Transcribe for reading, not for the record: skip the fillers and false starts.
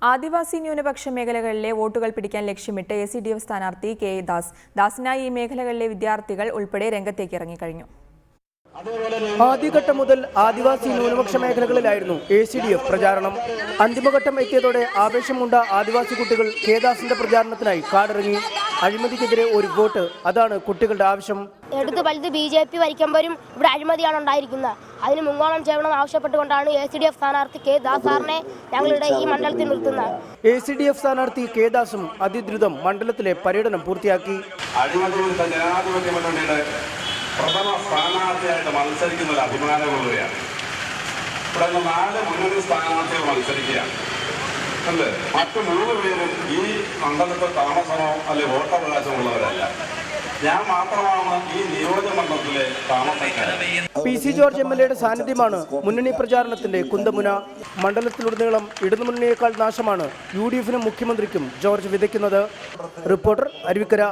ആദിവാസി ന്യൂനപക്ഷ മേഖലകളിലെ വോട്ടുകൾ പിടിക്കാൻ ലക്ഷ്യമിട്ട് ACDF സ്ഥാനാർത്ഥി കെ ദാസിനായി ഈ മേഖലകളിലെ വിദ്യാർത്ഥികൾ ഉൾപ്പെടെ രംഗത്തേക്ക് ഇറങ്ങിക്കഴിഞ്ഞു. ആദ്യഘട്ടം മുതൽ ആദിവാസി ന്യൂനപക്ഷ മേഖലകളിലായിരുന്നു ACDF പ്രചാരണം. അന്തിമഘട്ടം എത്തിയതോടെ ആവേശമുണ്ട ആദിവാസി കുട്ടികൾ കെ ദാസിന്റെ പ്രചാരണത്തിനായി കാടിറങ്ങി. അഴിമതിക്കെതിരെ ഒരു വോട്ട്, അതാണ് കുട്ടികളുടെ ആവശ്യം. എടുത്ത് വലുത് BJP ഭരിക്കുമ്പോഴും ഇവിടെ അഴിമതിയാണ് ഉണ്ടായിരിക്കുന്നത്. അതിന് മുങ്ങോളം ചെയ്യണമെന്ന് ആവശ്യപ്പെട്ടുകൊണ്ടാണ് ACDF സ്ഥാനാർത്ഥി കെ ദാസ് സാറിനെ ഞങ്ങളുടെ ഈ മണ്ഡലത്തിൽ നിർത്തുന്നത്. ACDF സ്ഥാനാർത്ഥി കെ ദാസും അതിദ്രുതം മണ്ഡലത്തിലെ പര്യടനം പൂർത്തിയാക്കി. പ്രഥമ സ്ഥാനാർത്ഥിയായിട്ട് മത്സരിക്കുന്ന ഒരു അഭിമാനമുള്ളവയാണ്. ഇവിടെ 4 മുന്നണി സ്ഥാനാർത്ഥികൾ മത്സരിക്കുകയാണ് അല്ലേ. മറ്റു 3 പേരും ഈ മണ്ഡലത്തിൽ താമസമോ അല്ലെ വോട്ടവകാശമുള്ളവരല്ല. ഞാൻ മാത്രമാണ് ഈ നിയോജകമണ്ഡലത്തിലെ താമസക്കാരൻ. PC ജോർജ് MLA സാന്നിധ്യമാണ് മുന്നണി പ്രചാരണത്തിന്റെ കുന്തമുന. മണ്ഡലത്തിലുടനീളം ഇടതുമുന്നണിയേക്കാൾ നാശമാണ് UDF-നും മുഖ്യമന്ത്രിക്കും ജോർജ് വിതയ്ക്കുന്നത്. റിപ്പോർട്ടർ അരുവിക്കര.